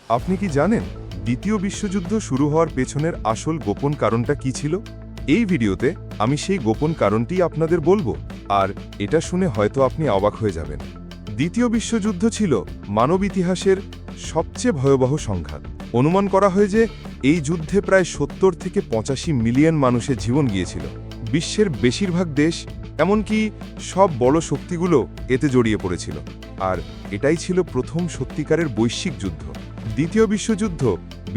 আপনি কি জানেন দ্বিতীয় বিশ্বযুদ্ধ শুরু হওয়ার পেছনের আসল গোপন কারণটা কি ছিল? এই ভিডিওতে আমি সেই গোপন কারণটি আপনাদের বলবো, আর এটা শুনে হয়তো আপনি অবাক হয়ে যাবেন। দ্বিতীয় বিশ্বযুদ্ধ ছিল মানব ইতিহাসের সবচেয়ে ভয়াবহ সংঘাত। অনুমান করা হয় যে এই যুদ্ধে প্রায় ৭০ থেকে ৮৫ মিলিয়ন মানুষের জীবন গিয়েছিল। বিশ্বের বেশিরভাগ দেশ, এমনকি সব বড় শক্তিগুলো এতে জড়িয়ে পড়েছিল, আর এটাই ছিল প্রথম সত্যিকারের বৈশ্বিক যুদ্ধ। দ্বিতীয় বিশ্বযুদ্ধ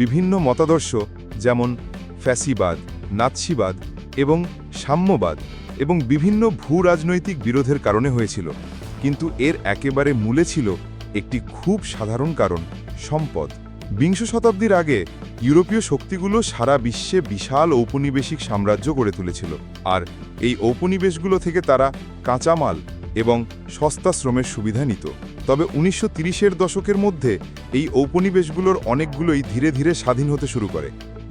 বিভিন্ন মতাদর্শ যেমন ফ্যাসিবাদ, নাৎসিবাদ এবং সাম্যবাদ এবং বিভিন্ন ভূ-রাজনৈতিক বিরোধের কারণে হয়েছিল, কিন্তু এর একেবারে মূলে ছিল একটি খুব সাধারণ কারণ: সম্পদ। বিংশ শতাব্দীর আগে ইউরোপীয় শক্তিগুলো সারা বিশ্বে বিশাল ঔপনিবেশিক সাম্রাজ্য গড়ে তুলেছিল, আর এই ঔপনিবেশগুলো থেকে তারা কাঁচামাল এবং সস্তা শ্রমের সুবিধা নিত। তবে ১৯৩০-এর দশকের মধ্যে এই ঔপনিবেশগুলোর অনেকগুলোই ধীরে ধীরে স্বাধীন হতে শুরু করে,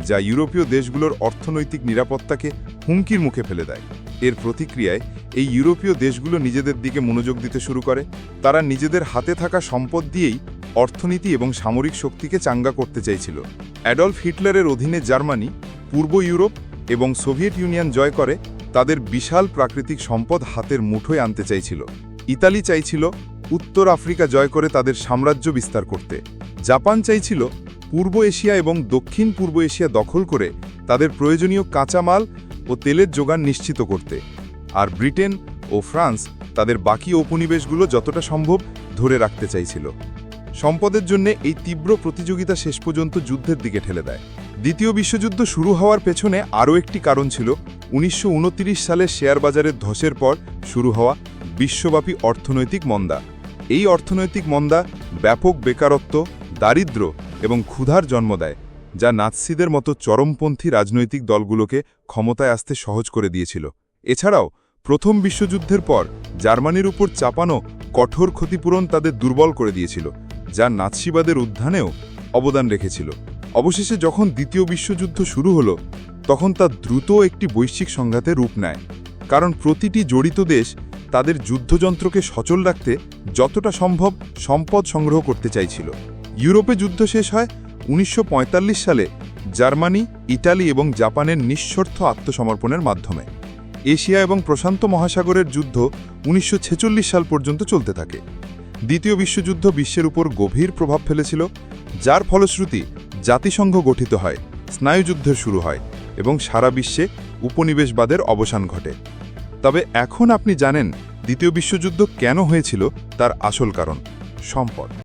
যা ইউরোপীয় দেশগুলোর অর্থনৈতিক নিরাপত্তাকে হুমকির মুখে ফেলে দেয়। এর প্রতিক্রিয়ায় এই ইউরোপীয় দেশগুলো নিজেদের দিকে মনোযোগ দিতে শুরু করে। তারা নিজেদের হাতে থাকা সম্পদ দিয়েই অর্থনীতি এবং সামরিক শক্তিকে চাঙ্গা করতে চাইছিল। অ্যাডলফ হিটলারের অধীনে জার্মানি পূর্ব ইউরোপ এবং সোভিয়েত ইউনিয়ন জয় করে তাদের বিশাল প্রাকৃতিক সম্পদ হাতের মুঠোয় আনতে চাইছিল। ইতালি চাইছিল উত্তর আফ্রিকা জয় করে তাদের সাম্রাজ্য বিস্তার করতে। জাপান চাইছিল পূর্ব এশিয়া এবং দক্ষিণ পূর্ব এশিয়া দখল করে তাদের প্রয়োজনীয় কাঁচামাল ও তেলের যোগান নিশ্চিত করতে। আর ব্রিটেন ও ফ্রান্স তাদের বাকি উপনিবেশগুলো যতটা সম্ভব ধরে রাখতে চাইছিল। সম্পদের জন্য এই তীব্র প্রতিযোগিতা শেষ পর্যন্ত যুদ্ধের দিকে ঠেলে দেয়। দ্বিতীয় বিশ্বযুদ্ধ শুরু হওয়ার পেছনে আরও একটি কারণ ছিল ১৯২৯ সালে শেয়ার বাজারের ধসের পর শুরু হওয়া বিশ্বব্যাপী অর্থনৈতিক মন্দা। এই অর্থনৈতিক মন্দা ব্যাপক বেকারত্ব, দারিদ্র্য এবং ক্ষুধার জন্ম দেয়, যা নাৎসিদের মতো চরমপন্থী রাজনৈতিক দলগুলোকে ক্ষমতায় আসতে সহজ করে দিয়েছিল। এছাড়াও প্রথম বিশ্বযুদ্ধের পর জার্মানির উপর চাপানো কঠোর ক্ষতিপূরণ তাদের দুর্বল করে দিয়েছিল, যা নাৎসিবাদের উত্থানেও অবদান রেখেছিল। অবশেষে যখন দ্বিতীয় বিশ্বযুদ্ধ শুরু হলো, তখন তা দ্রুত একটি বৈশ্বিক সংঘাতে রূপ নেয়, কারণ প্রতিটি জড়িত দেশ তাদের যুদ্ধযন্ত্রকে সচল রাখতে যতটা সম্ভব সম্পদ সংগ্রহ করতে চাইছিল। ইউরোপে যুদ্ধ শেষ হয় ১৯৪৫ সালে জার্মানি, ইটালি এবং জাপানের নিঃশর্ত আত্মসমর্পণের মাধ্যমে। এশিয়া এবং প্রশান্ত মহাসাগরের যুদ্ধ ১৯৪৬ সাল পর্যন্ত চলতে থাকে। দ্বিতীয় বিশ্বযুদ্ধ বিশ্বের উপর গভীর প্রভাব ফেলেছিল, যার ফলশ্রুতি জাতিসংঘ গঠিত হয়, স্নায়ুযুদ্ধের শুরু হয় এবং সারা বিশ্বে উপনিবেশবাদের অবসান ঘটে। তবে এখন আপনি জানেন দ্বিতীয় বিশ্বযুদ্ধ কেন হয়েছিল, তার আসল কারণ: সম্পদ।